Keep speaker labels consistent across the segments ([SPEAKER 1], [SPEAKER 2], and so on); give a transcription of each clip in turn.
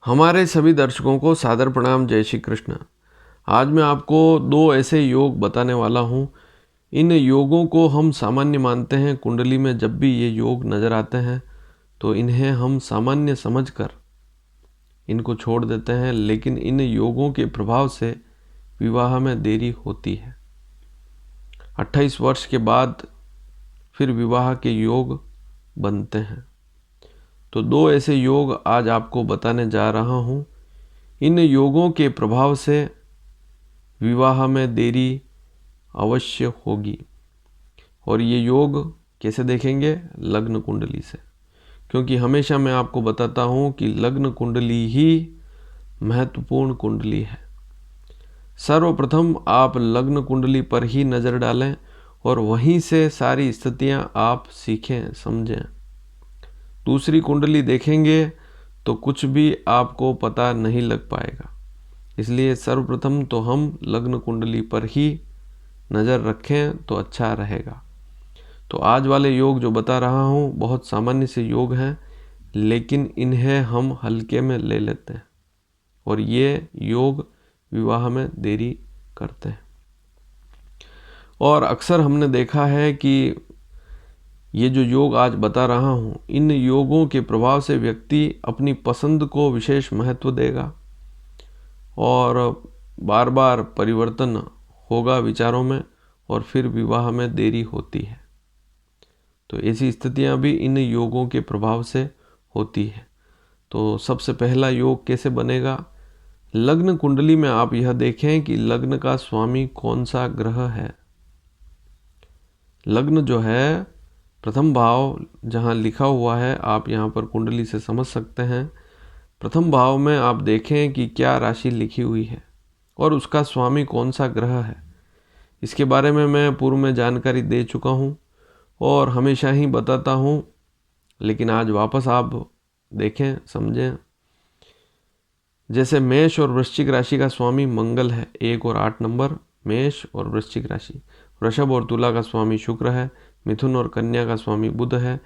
[SPEAKER 1] हमारे सभी दर्शकों को सादर प्रणाम। जय श्री कृष्ण। आज मैं आपको दो ऐसे योग बताने वाला हूँ। इन योगों को हम सामान्य मानते हैं। कुंडली में जब भी ये योग नज़र आते हैं तो इन्हें हम सामान्य समझकर इनको छोड़ देते हैं, लेकिन इन योगों के प्रभाव से विवाह में देरी होती है। 28 वर्ष के बाद फिर विवाह के योग बनते हैं। तो दो ऐसे योग आज आपको बताने जा रहा हूँ। इन योगों के प्रभाव से विवाह में देरी अवश्य होगी। और ये योग कैसे देखेंगे? लग्न कुंडली से। क्योंकि हमेशा मैं आपको बताता हूँ कि लग्न कुंडली ही महत्वपूर्ण कुंडली है। सर्वप्रथम आप लग्न कुंडली पर ही नज़र डालें और वहीं से सारी स्थितियाँ आप सीखें, समझें। दूसरी कुंडली देखेंगे तो कुछ भी आपको पता नहीं लग पाएगा। इसलिए सर्वप्रथम तो हम लग्न कुंडली पर ही नज़र रखें तो अच्छा रहेगा। तो आज वाले योग जो बता रहा हूँ बहुत सामान्य से योग हैं, लेकिन इन्हें हम हल्के में ले लेते हैं और ये योग विवाह में देरी करते हैं। और अक्सर हमने देखा है कि ये जो योग आज बता रहा हूँ, इन योगों के प्रभाव से व्यक्ति अपनी पसंद को विशेष महत्व देगा और बार बार परिवर्तन होगा विचारों में और फिर विवाह में देरी होती है। तो ऐसी स्थितियां भी इन योगों के प्रभाव से होती है। तो सबसे पहला योग कैसे बनेगा? लग्न कुंडली में आप यह देखें कि लग्न का स्वामी कौन सा ग्रह है। लग्न जो है, प्रथम भाव जहाँ लिखा हुआ है, आप यहाँ पर कुंडली से समझ सकते हैं। प्रथम भाव में आप देखें कि क्या राशि लिखी हुई है और उसका स्वामी कौन सा ग्रह है। इसके बारे में मैं पूर्व में जानकारी दे चुका हूँ और हमेशा ही बताता हूँ, लेकिन आज वापस आप देखें, समझें। जैसे मेष और वृश्चिक राशि का स्वामी मंगल है, 1 और 8 नंबर, मेष और वृश्चिक राशि। वृषभ और तुला का स्वामी शुक्र है। मिथुन और कन्या का स्वामी बुध है।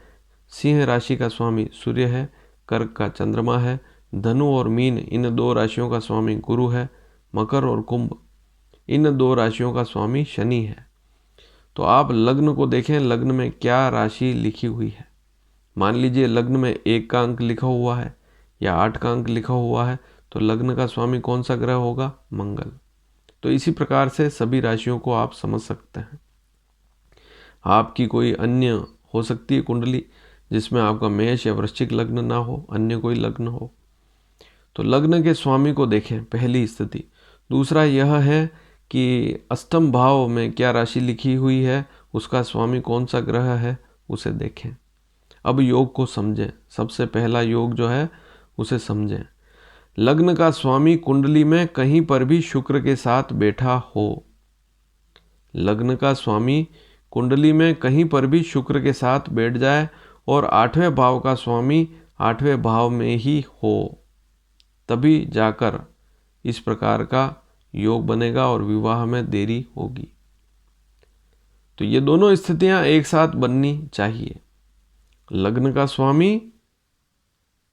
[SPEAKER 1] सिंह राशि का स्वामी सूर्य है। कर्क का चंद्रमा है। धनु और मीन, इन दो राशियों का स्वामी गुरु है। मकर और कुंभ, इन दो राशियों का स्वामी शनि है। तो आप लग्न को देखें, लग्न में क्या राशि लिखी हुई है। मान लीजिए लग्न में 1 का अंक लिखा हुआ है या 8 का अंक लिखा हुआ है, तो लग्न का स्वामी कौन सा ग्रह होगा? मंगल। तो इसी प्रकार से सभी राशियों को आप समझ सकते हैं। आपकी कोई अन्य हो सकती है कुंडली जिसमें आपका मेष या वृश्चिक लग्न ना हो, अन्य कोई लग्न हो। तो लग्न के स्वामी को देखें, पहली स्थिति। दूसरा यह है कि अष्टम भाव में क्या राशि लिखी हुई है, उसका स्वामी कौन सा ग्रह है, उसे देखें। अब योग को समझें। सबसे पहला योग जो है उसे समझें। लग्न का स्वामी कुंडली में कहीं पर भी शुक्र के साथ बैठा हो। लग्न का स्वामी कुंडली में कहीं पर भी शुक्र के साथ बैठ जाए और 8वें भाव का स्वामी 8वें भाव में ही हो, तभी जाकर इस प्रकार का योग बनेगा और विवाह में देरी होगी। तो ये दोनों स्थितियां एक साथ बननी चाहिए। लग्न का स्वामी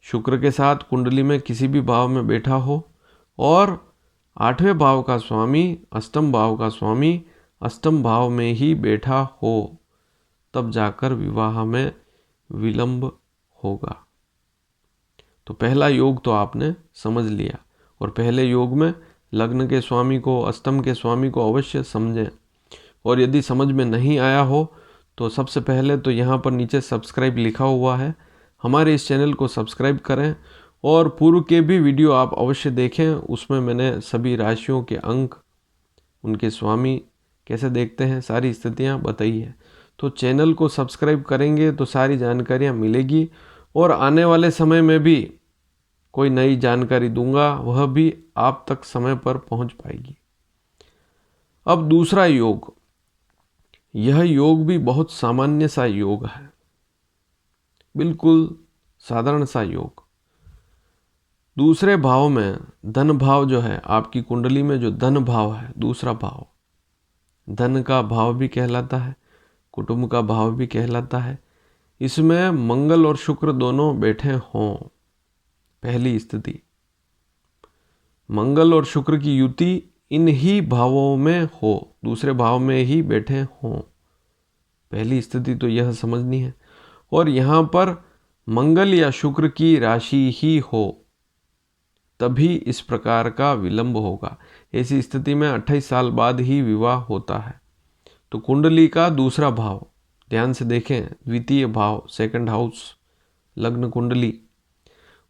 [SPEAKER 1] शुक्र के साथ कुंडली में किसी भी भाव में बैठा हो और 8वें भाव का स्वामी, अष्टम भाव का स्वामी अष्टम भाव में ही बैठा हो, तब जाकर विवाह में विलंब होगा। तो पहला योग तो आपने समझ लिया। और पहले योग में लग्न के स्वामी को, अष्टम के स्वामी को अवश्य समझें। और यदि समझ में नहीं आया हो तो सबसे पहले तो यहाँ पर नीचे सब्सक्राइब लिखा हुआ है, हमारे इस चैनल को सब्सक्राइब करें और पूर्व के भी वीडियो आप अवश्य देखें। उसमें मैंने सभी राशियों के अंक, उनके स्वामी कैसे देखते हैं, सारी स्थितियाँ बताई है। तो चैनल को सब्सक्राइब करेंगे तो सारी जानकारियाँ मिलेगी और आने वाले समय में भी कोई नई जानकारी दूंगा, वह भी आप तक समय पर पहुंच पाएगी। अब दूसरा योग, यह योग भी बहुत सामान्य सा योग है, बिल्कुल साधारण सा योग। दूसरे भाव में धन भाव जो है, आपकी कुंडली में जो धन भाव है, दूसरा भाव धन का भाव भी कहलाता है, कुटुंब का भाव भी कहलाता है। इसमें मंगल और शुक्र दोनों बैठे हों, पहली स्थिति। मंगल और शुक्र की युति इन ही भावों में हो, दूसरे भाव में ही बैठे हों। पहली स्थिति तो यह समझनी है। और यहाँ पर मंगल या शुक्र की राशि ही हो तभी इस प्रकार का विलंब होगा। ऐसी स्थिति में 28 साल बाद ही विवाह होता है। तो कुंडली का दूसरा भाव ध्यान से देखें, द्वितीय भाव, सेकंड हाउस, लग्न कुंडली,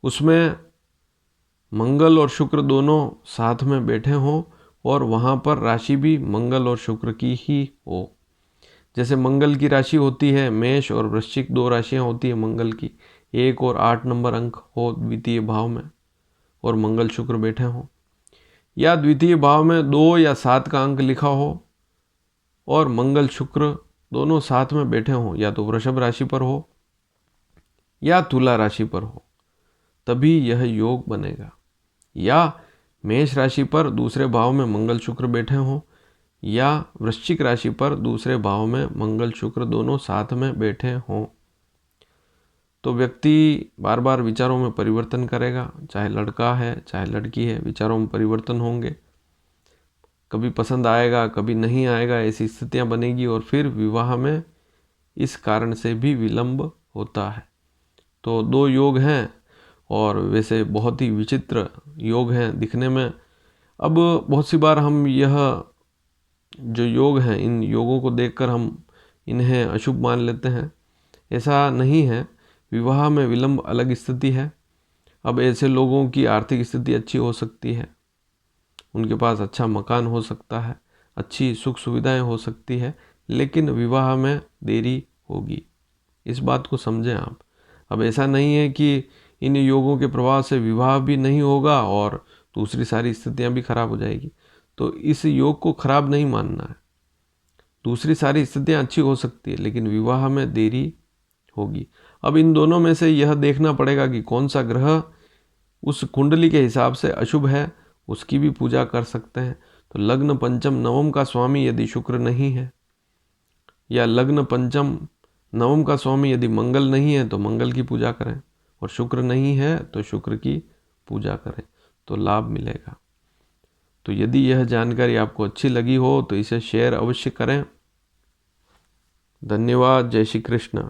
[SPEAKER 1] उसमें मंगल और शुक्र दोनों साथ में बैठे हों और वहाँ पर राशि भी मंगल और शुक्र की ही हो। जैसे मंगल की राशि होती है मेष और वृश्चिक, दो राशियाँ होती है मंगल की, 1 और 8 नंबर अंक हो द्वितीय भाव में और मंगल शुक्र बैठे हों, या द्वितीय भाव में 2 या 7 का अंक लिखा हो और मंगल शुक्र दोनों साथ में बैठे हों, या तो वृषभ राशि पर हो या तुला राशि पर हो, तभी यह योग बनेगा। या मेष राशि पर दूसरे भाव में मंगल शुक्र बैठे हों या वृश्चिक राशि पर दूसरे भाव में मंगल शुक्र दोनों साथ में बैठे हों, तो व्यक्ति बार बार विचारों में परिवर्तन करेगा। चाहे लड़का है चाहे लड़की है, विचारों में परिवर्तन होंगे। कभी पसंद आएगा कभी नहीं आएगा, ऐसी स्थितियां बनेगी और फिर विवाह में इस कारण से भी विलंब होता है। तो दो योग हैं और वैसे बहुत ही विचित्र योग हैं दिखने में। अब बहुत सी बार हम यह जो योग हैं, इन योगों को देखकर हम इन्हें अशुभ मान लेते हैं। ऐसा नहीं है। विवाह में विलंब अलग स्थिति है। अब ऐसे लोगों की आर्थिक स्थिति अच्छी हो सकती है, उनके पास अच्छा मकान हो सकता है, अच्छी सुख सुविधाएं हो सकती है, लेकिन विवाह में देरी होगी। इस बात को समझें आप। अब ऐसा नहीं है कि इन योगों के प्रभाव से विवाह भी नहीं होगा और दूसरी सारी स्थितियां भी खराब हो जाएगी, तो इस योग को खराब नहीं मानना है। दूसरी सारी स्थितियां अच्छी हो सकती है लेकिन विवाह में देरी होगी। अब इन दोनों में से यह देखना पड़ेगा कि कौन सा ग्रह उस कुंडली के हिसाब से अशुभ है, उसकी भी पूजा कर सकते हैं। तो लग्न पंचम नवम का स्वामी यदि शुक्र नहीं है, या लग्न पंचम नवम का स्वामी यदि मंगल नहीं है तो मंगल की पूजा करें, और शुक्र नहीं है तो शुक्र की पूजा करें, तो लाभ मिलेगा। तो यदि यह जानकारी आपको अच्छी लगी हो तो इसे शेयर अवश्य करें। धन्यवाद। जय श्री कृष्ण।